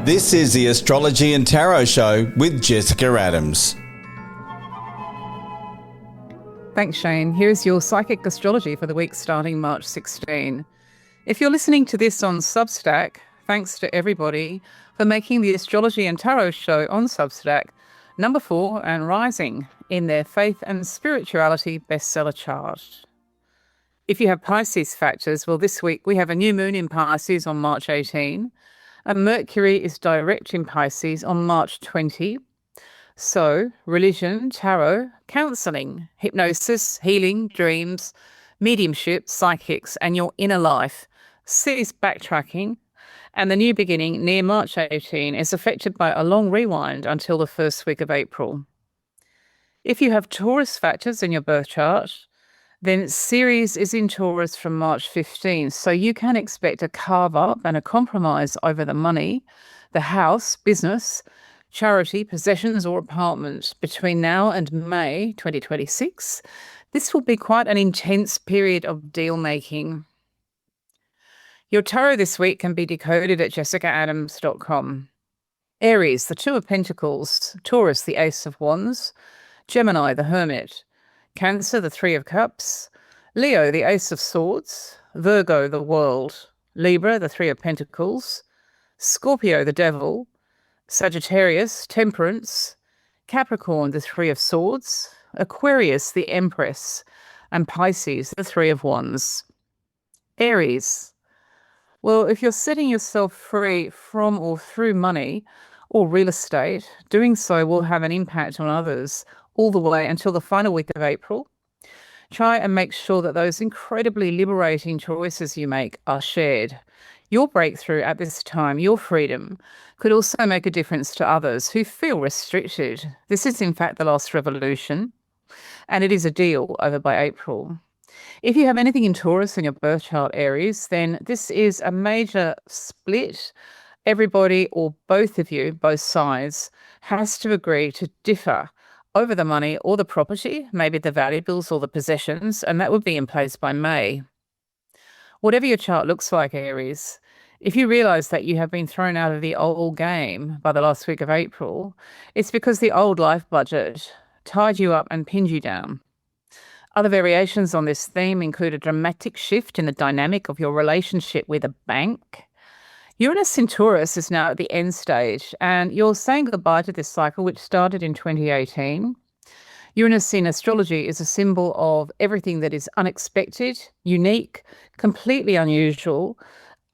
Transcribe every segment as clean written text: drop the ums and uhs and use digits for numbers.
This is the Astrology and Tarot Show with Jessica Adams. Thanks, Shane. Here's your psychic astrology for the week starting March 16. If you're listening to this on Substack, thanks to everybody for making the Astrology and Tarot Show on Substack number 4 and rising in their faith and spirituality bestseller chart. If you have Pisces factors, well, this week we have a new moon in Pisces on March 18, and Mercury is direct in Pisces on March 20. So, religion, tarot, counselling, hypnosis, healing, dreams, mediumship, psychics, and your inner life sees backtracking, and the new beginning near March 18 is affected by a long rewind until the first week of April. If you have Taurus factors in your birth chart, then Ceres is in Taurus from March 15, so you can expect a carve-up and a compromise over the money, the house, business, charity, possessions or apartment between now and May 2026. This will be quite an intense period of deal-making. Your tarot this week can be decoded at jessicaadams.com. Aries, the Two of Pentacles, Taurus, the Ace of Wands, Gemini, the Hermit, Cancer, the Three of Cups, Leo, the Ace of Swords, Virgo, the World, Libra, the Three of Pentacles, Scorpio, the Devil, Sagittarius, Temperance, Capricorn, the Three of Swords, Aquarius, the Empress, and Pisces, the Three of Wands. Aries. Well, if you're setting yourself free from or through money or real estate, doing so will have an impact on others all the way until the final week of April. Try and make sure that those incredibly liberating choices you make are shared. Your breakthrough at this time, your freedom, could also make a difference to others who feel restricted. This is, in fact, the last revolution, and it is a deal over by April. If you have anything in Taurus in your birth chart, Aries, then this is a major split. Everybody, or both of you, both sides, has to agree to differ over the money or the property, maybe the valuables or the possessions, and that would be in place by May. Whatever your chart looks like, Aries, if you realise that you have been thrown out of the old game by the last week of April, it's because the old life budget tied you up and pinned you down. Other variations on this theme include a dramatic shift in the dynamic of your relationship with a bank. Uranus in Taurus is now at the end stage, and you're saying goodbye to this cycle, which started in 2018. Uranus in astrology is a symbol of everything that is unexpected, unique, completely unusual,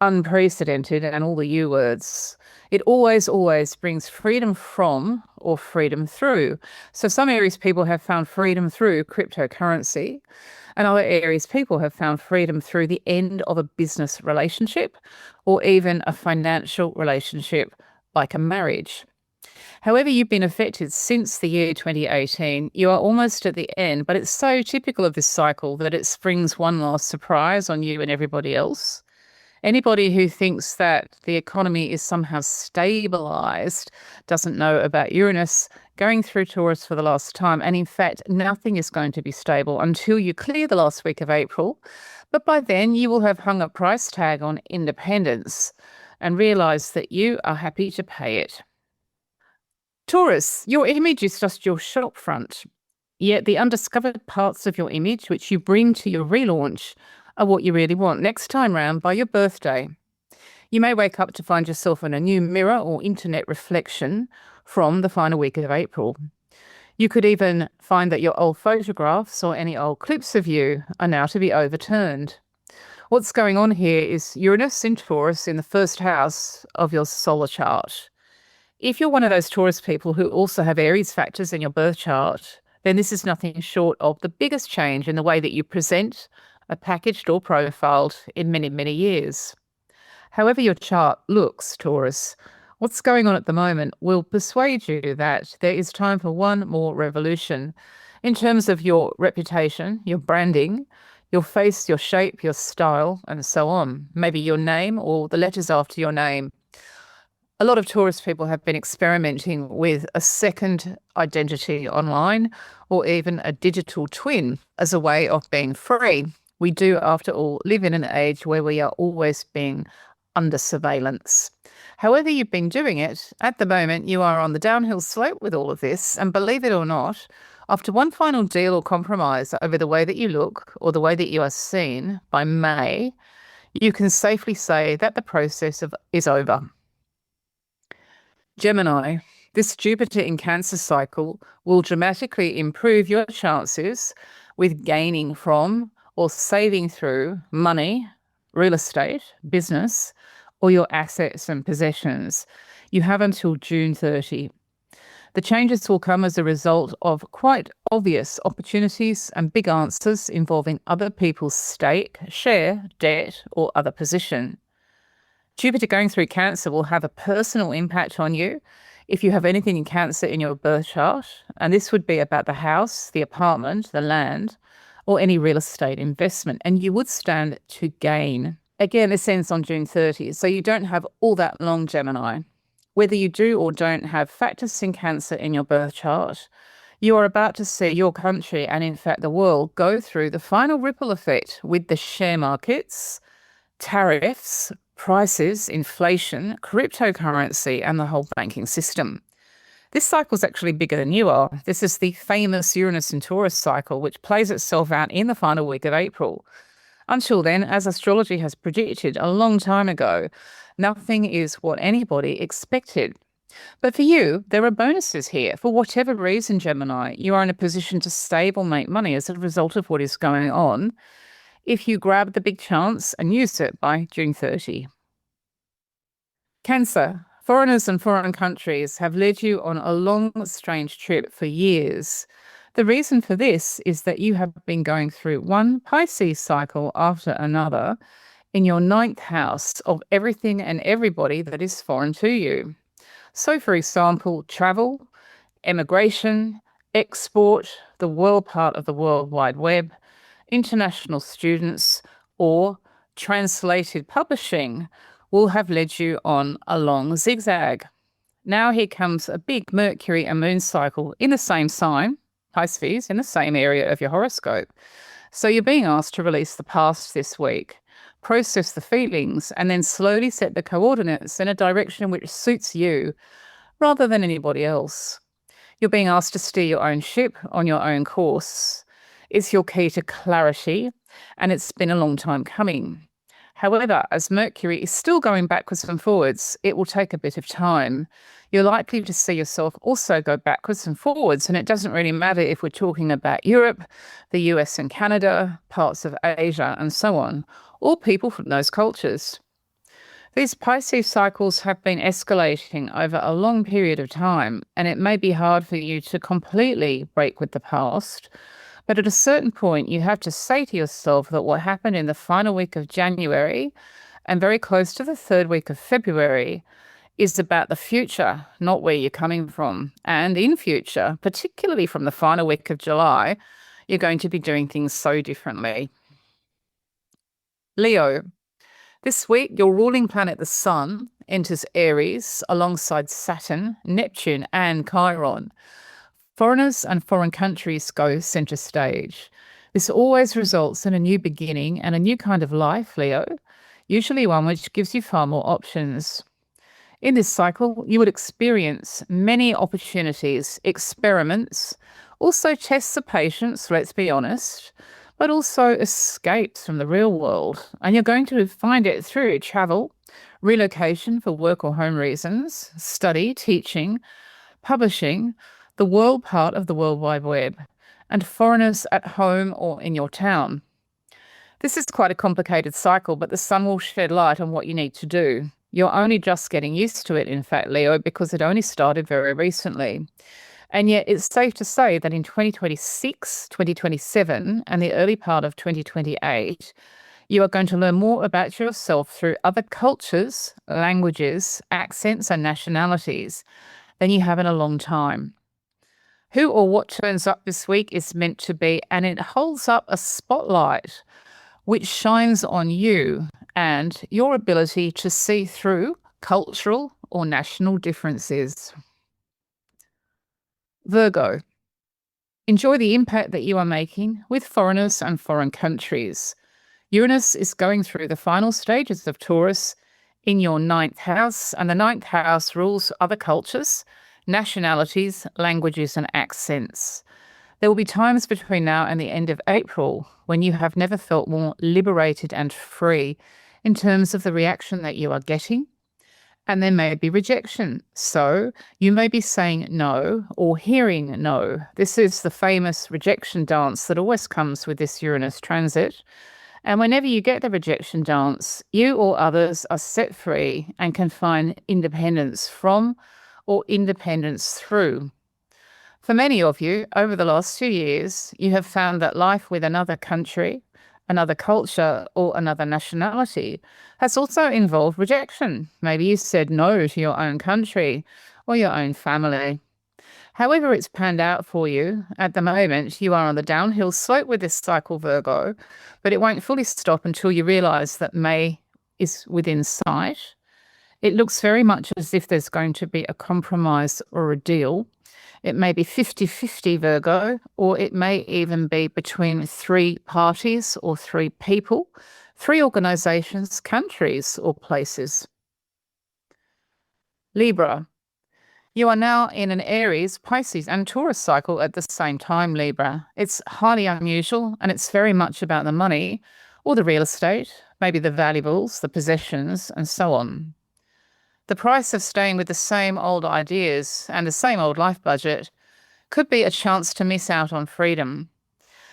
unprecedented, and all the U words. It always brings freedom from or freedom through. So some Aries people have found freedom through cryptocurrency, and other Aries people have found freedom through the end of a business relationship or even a financial relationship like a marriage. However you've been affected since the year 2018, you are almost at the end, but it's so typical of this cycle that it springs one last surprise on you and everybody else. Anybody who thinks that the economy is somehow stabilised doesn't know about Uranus going through Taurus for the last time. And in fact, nothing is going to be stable until you clear the last week of April. But by then, you will have hung a price tag on independence and realise that you are happy to pay it. Taurus, your image is just your shop front. Yet the undiscovered parts of your image, which you bring to your relaunch, are what you really want next time round by your birthday. You may wake up to find yourself in a new mirror or internet reflection from the final week of April. You could even find that your old photographs or any old clips of you are now to be overturned. What's going on here is Uranus in Taurus in the first house of your solar chart. If you're one of those Taurus people who also have Aries factors in your birth chart, then this is nothing short of the biggest change in the way that you present, are packaged or profiled in many, many years. However your chart looks, Taurus, what's going on at the moment will persuade you that there is time for one more revolution in terms of your reputation, your branding, your face, your shape, your style, and so on. Maybe your name or the letters after your name. A lot of Taurus people have been experimenting with a second identity online or even a digital twin as a way of being free. We do, after all, live in an age where we are always being under surveillance. However you've been doing it, at the moment you are on the downhill slope with all of this, and believe it or not, after one final deal or compromise over the way that you look or the way that you are seen by May, you can safely say that the process is over. Gemini, this Jupiter in Cancer cycle will dramatically improve your chances with gaining from or saving through money, real estate, business, or your assets and possessions. You have until June 30. The changes will come as a result of quite obvious opportunities and big answers involving other people's stake, share, debt, or other position. Jupiter going through Cancer will have a personal impact on you if you have anything in Cancer in your birth chart, and this would be about the house, the apartment, the land, or any real estate investment, and you would stand to gain. Again, this ends on June 30th, so you don't have all that long, Gemini. Whether you do or don't have factors in Cancer in your birth chart, you are about to see your country and, in fact, the world go through the final ripple effect with the share markets, tariffs, prices, inflation, cryptocurrency, and the whole banking system. This cycle is actually bigger than you are. This is the famous Uranus and Taurus cycle, which plays itself out in the final week of April. Until then, as astrology has predicted a long time ago, nothing is what anybody expected. But for you, there are bonuses here. For whatever reason, Gemini, you are in a position to save or make money as a result of what is going on if you grab the big chance and use it by June 30. Cancer. Foreigners and foreign countries have led you on a long, strange trip for years. The reason for this is that you have been going through one Pisces cycle after another in your 9th house of everything and everybody that is foreign to you. So, for example, travel, emigration, export, the world part of the World Wide Web, international students, or translated publishing will have led you on a long zigzag. Now here comes a big Mercury and Moon cycle in the same sign, Pisces, in the same area of your horoscope. So you're being asked to release the past this week, process the feelings, and then slowly set the coordinates in a direction which suits you rather than anybody else. You're being asked to steer your own ship on your own course. It's your key to clarity, and it's been a long time coming. However, as Mercury is still going backwards and forwards, it will take a bit of time. You're likely to see yourself also go backwards and forwards, and it doesn't really matter if we're talking about Europe, the US and Canada, parts of Asia, and so on, or people from those cultures. These Pisces cycles have been escalating over a long period of time, and it may be hard for you to completely break with the past. But at a certain point, you have to say to yourself that what happened in the final week of January and very close to the 3rd week of February is about the future, not where you're coming from. And in future, particularly from the final week of July, you're going to be doing things so differently. Leo, this week, your ruling planet, the Sun, enters Aries alongside Saturn, Neptune, and Chiron. Foreigners and foreign countries go centre stage. This always results in a new beginning and a new kind of life, Leo, usually one which gives you far more options. In this cycle, you would experience many opportunities, experiments, also tests of patience, let's be honest, but also escapes from the real world. And you're going to find it through travel, relocation for work or home reasons, study, teaching, publishing, the world part of the World Wide Web, and foreigners at home or in your town. This is quite a complicated cycle, but the sun will shed light on what you need to do. You're only just getting used to it, in fact, Leo, because it only started very recently. And yet it's safe to say that in 2026, 2027, and the early part of 2028, you are going to learn more about yourself through other cultures, languages, accents, and nationalities than you have in a long time. Who or what turns up this week is meant to be, and it holds up a spotlight which shines on you and your ability to see through cultural or national differences. Virgo, enjoy the impact that you are making with foreigners and foreign countries. Uranus is going through the final stages of Taurus in your ninth house, and the ninth house rules other cultures, nationalities, languages, and accents. There will be times between now and the end of April when you have never felt more liberated and free in terms of the reaction that you are getting. And there may be rejection. So you may be saying no or hearing no. This is the famous rejection dance that always comes with this Uranus transit. And whenever you get the rejection dance, you or others are set free and can find independence from or independence through. For many of you, over the last 2 years, you have found that life with another country, another culture, or another nationality has also involved rejection. Maybe you said no to your own country or your own family. However it's panned out for you, at the moment you are on the downhill slope with this cycle, Virgo, but it won't fully stop until you realise that May is within sight. It looks very much as if there's going to be a compromise or a deal. It may be 50-50, Virgo, or it may even be between 3 parties or 3 people, 3 organisations, countries, or places. Libra. You are now in an Aries, Pisces, and Taurus cycle at the same time, Libra. It's highly unusual, and it's very much about the money or the real estate, maybe the valuables, the possessions, and so on. The price of staying with the same old ideas and the same old life budget could be a chance to miss out on freedom.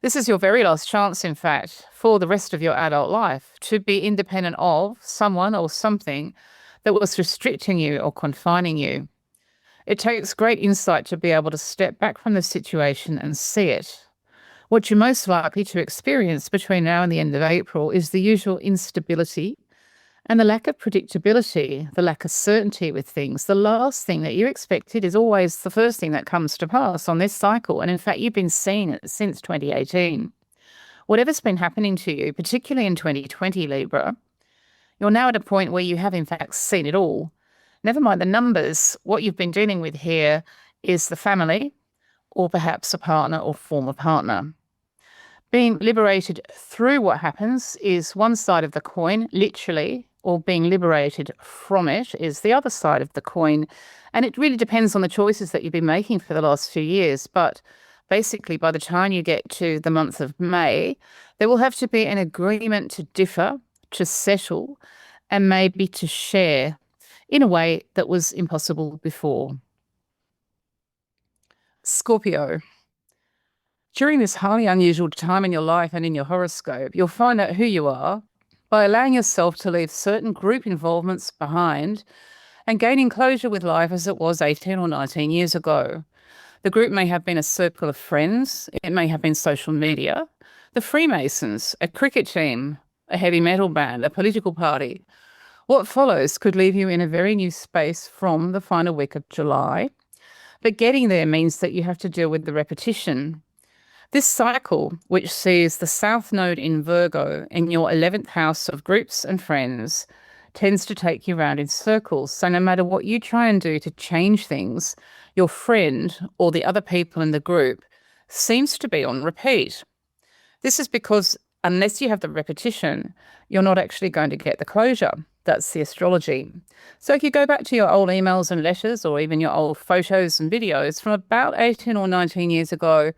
This is your very last chance, in fact, for the rest of your adult life to be independent of someone or something that was restricting you or confining you. It takes great insight to be able to step back from the situation and see it. What you're most likely to experience between now and the end of April is the usual instability and the lack of predictability, the lack of certainty with things. The last thing that you expected is always the first thing that comes to pass on this cycle. And in fact, you've been seeing it since 2018. Whatever's been happening to you, particularly in 2020, Libra, you're now at a point where you have in fact seen it all. Never mind the numbers. What you've been dealing with here is the family or perhaps a partner or former partner. Being liberated through what happens is one side of the coin, literally, or being liberated from it is the other side of the coin. And it really depends on the choices that you've been making for the last few years. But basically, by the time you get to the month of May, there will have to be an agreement to differ, to settle, and maybe to share in a way that was impossible before. Scorpio. During this highly unusual time in your life and in your horoscope, you'll find out who you are by allowing yourself to leave certain group involvements behind and gaining closure with life as it was 18 or 19 years ago. The group may have been a circle of friends, it may have been social media, the Freemasons, a cricket team, a heavy metal band, a political party. What follows could leave you in a very new space from the final week of July, but getting there means that you have to deal with the repetition. This cycle, which sees the South Node in Virgo in your 11th house of groups and friends, tends to take you round in circles. So no matter what you try and do to change things, your friend or the other people in the group seems to be on repeat. This is because unless you have the repetition, you're not actually going to get the closure. That's the astrology. So if you go back to your old emails and letters or even your old photos and videos from about 18 or 19 years ago,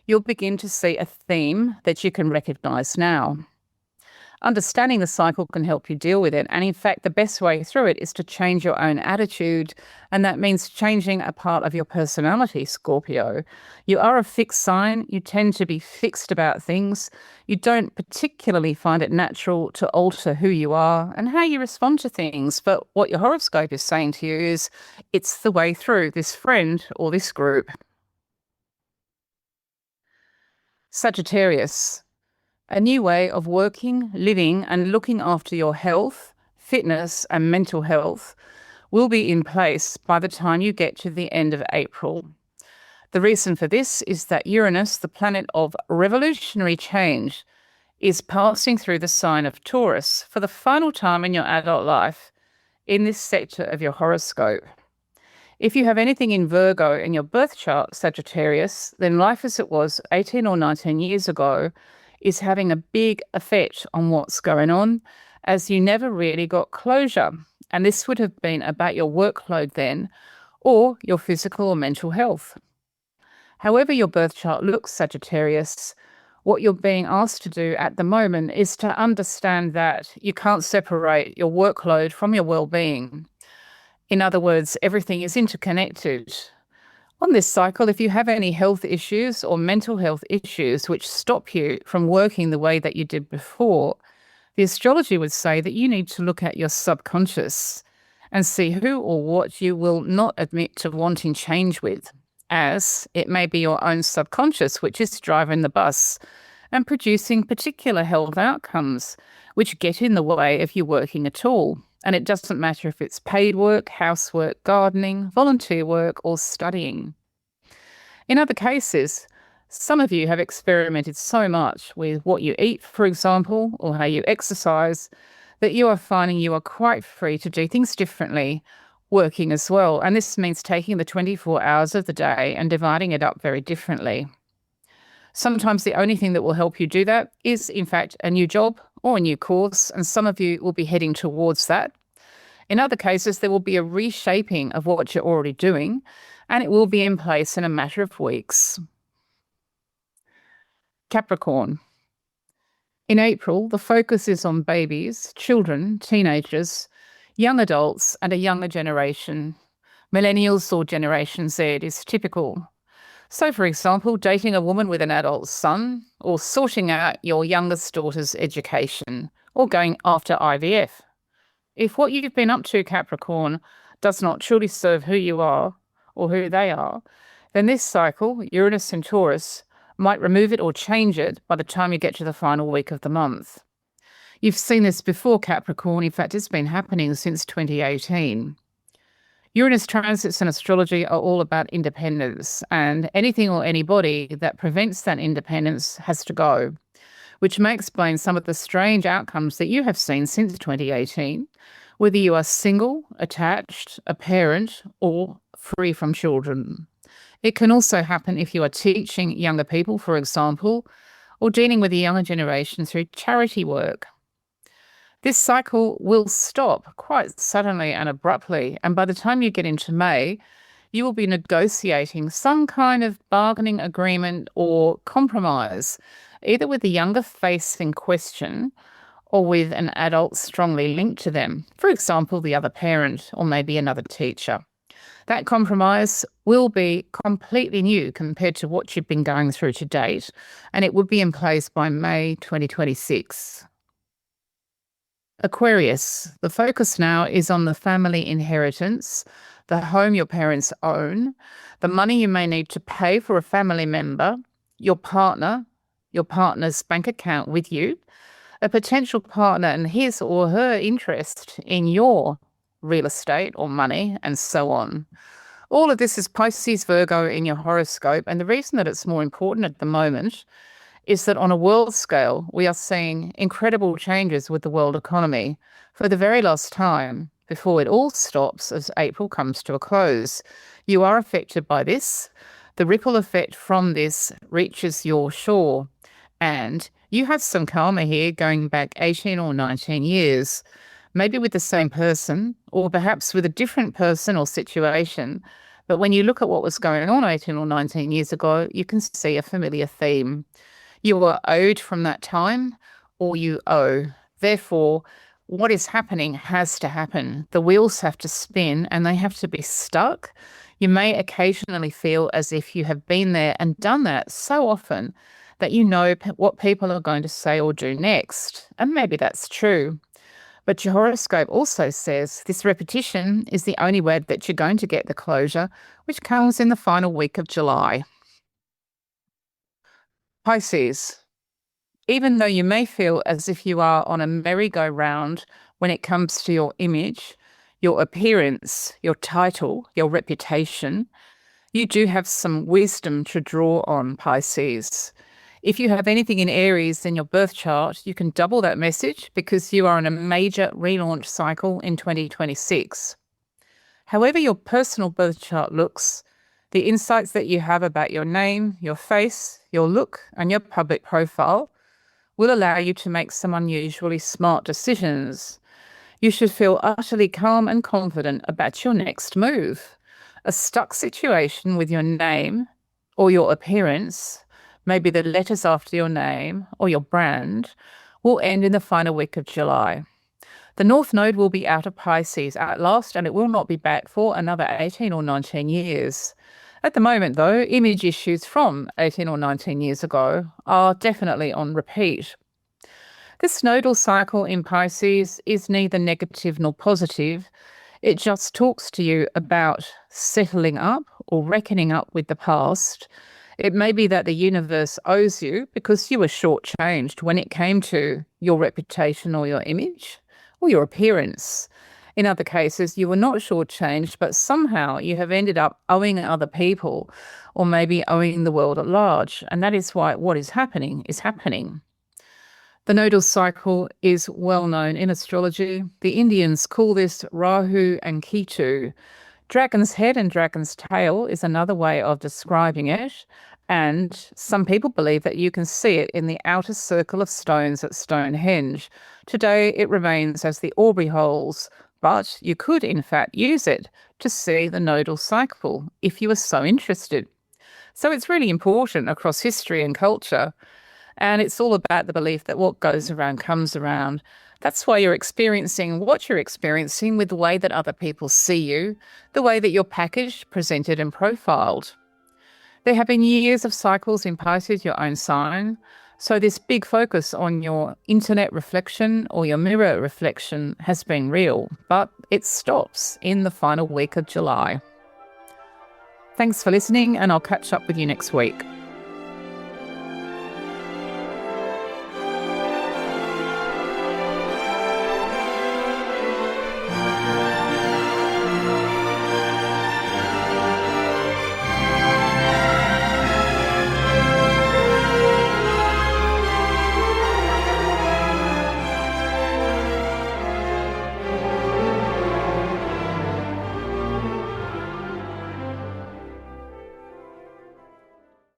you'll begin to see a theme that you can recognize now. Understanding the cycle can help you deal with it. And in fact, the best way through it is to change your own attitude. And that means changing a part of your personality, Scorpio. You are a fixed sign. You tend to be fixed about things. You don't particularly find it natural to alter who you are and how you respond to things. But what your horoscope is saying to you is it's the way through this friend or this group. Sagittarius. A new way of working, living, and looking after your health, fitness, and mental health will be in place by the time you get to the end of April. The reason for this is that Uranus, the planet of revolutionary change, is passing through the sign of Taurus for the final time in your adult life in this sector of your horoscope. If you have anything in Virgo in your birth chart, Sagittarius, then life as it was 18 or 19 years ago is having a big effect on what's going on as you never really got closure. And this would have been about your workload then, or your physical or mental health. However your birth chart looks, Sagittarius, what you're being asked to do at the moment is to understand that you can't separate your workload from your well-being. In other words, everything is interconnected. On this cycle, if you have any health issues or mental health issues which stop you from working the way that you did before, the astrology would say that you need to look at your subconscious and see who or what you will not admit to wanting change with, as it may be your own subconscious which is driving the bus and producing particular health outcomes which get in the way of you working at all. And it doesn't matter if it's paid work, housework, gardening, volunteer work, or studying. In other cases, some of you have experimented so much with what you eat, for example, or how you exercise, that you are finding you are quite free to do things differently, working as well. And this means taking the 24 hours of the day and dividing it up very differently. Sometimes the only thing that will help you do that is, in fact, a new job or a new course, and some of you will be heading towards that. In other cases, there will be a reshaping of what you're already doing, and it will be in place in a matter of weeks. Capricorn. In April, the focus is on babies, children, teenagers, young adults, and a younger generation. Millennials or Generation Z is typical. So, for example, dating a woman with an adult son, or sorting out your youngest daughter's education, or going after IVF. If what you've been up to, Capricorn, does not truly serve who you are or who they are, then this cycle, Uranus and Taurus, might remove it or change it by the time you get to the final week of the month. You've seen this before, Capricorn. In fact, it's been happening since 2018. Uranus transits in astrology are all about independence, and anything or anybody that prevents that independence has to go, which may explain some of the strange outcomes that you have seen since 2018, whether you are single, attached, a parent, or free from children. It can also happen if you are teaching younger people, for example, or dealing with the younger generation through charity work. This cycle will stop quite suddenly and abruptly, and by the time you get into May, you will be negotiating some kind of bargaining agreement or compromise, either with the younger face in question or with an adult strongly linked to them, for example, the other parent or maybe another teacher. That compromise will be completely new compared to what you've been going through to date, and it would be in place by May 2026. Aquarius, the focus now is on the family inheritance, the home your parents own, the money you may need to pay for a family member, your partner, your partner's bank account with you, a potential partner and his or her interest in your real estate or money, and so on. All of this is Pisces, Virgo in your horoscope, and the reason that it's more important at the moment is that on a world scale, we are seeing incredible changes with the world economy for the very last time before it all stops as April comes to a close. You are affected by this. The ripple effect from this reaches your shore, and you have some karma here going back 18 or 19 years, maybe with the same person or perhaps with a different person or situation. But when you look at what was going on 18 or 19 years ago, you can see a familiar theme. You are owed from that time, or you owe. Therefore, what is happening has to happen. The wheels have to spin and they have to be stuck. You may occasionally feel as if you have been there and done that so often that you know what people are going to say or do next. And maybe that's true. But your horoscope also says this repetition is the only way that you're going to get the closure, which comes in the final week of July. Pisces, even though you may feel as if you are on a merry-go-round when it comes to your image, your appearance, your title, your reputation, you do have some wisdom to draw on, Pisces. If you have anything in Aries in your birth chart, you can double that message because you are on a major relaunch cycle in 2026. However your personal birth chart looks, the insights that you have about your name, your face, your look, and your public profile will allow you to make some unusually smart decisions. You should feel utterly calm and confident about your next move. A stuck situation with your name or your appearance, maybe the letters after your name or your brand, will end in the final week of July. The North Node will be out of Pisces at last, and it will not be back for another 18 or 19 years. At the moment, though, image issues from 18 or 19 years ago are definitely on repeat. This nodal cycle in Pisces is neither negative nor positive. It just talks to you about settling up or reckoning up with the past. It may be that the universe owes you because you were shortchanged when it came to your reputation or your image or your appearance. In other cases, you were not shortchanged, but somehow you have ended up owing other people or maybe owing the world at large. And that is why what is happening is happening. The nodal cycle is well known in astrology. The Indians call this Rahu and Ketu. Dragon's head and dragon's tail is another way of describing it. And some people believe that you can see it in the outer circle of stones at Stonehenge. Today, it remains as the Aubrey holes, but you could, in fact, use it to see the nodal cycle if you were so interested. So it's really important across history and culture. And it's all about the belief that what goes around comes around. That's why you're experiencing what you're experiencing with the way that other people see you, the way that you're packaged, presented, and profiled. There have been years of cycles in Pisces, your own sign. So this big focus on your internet reflection or your mirror reflection has been real, but it stops in the final week of July. Thanks for listening, and I'll catch up with you next week.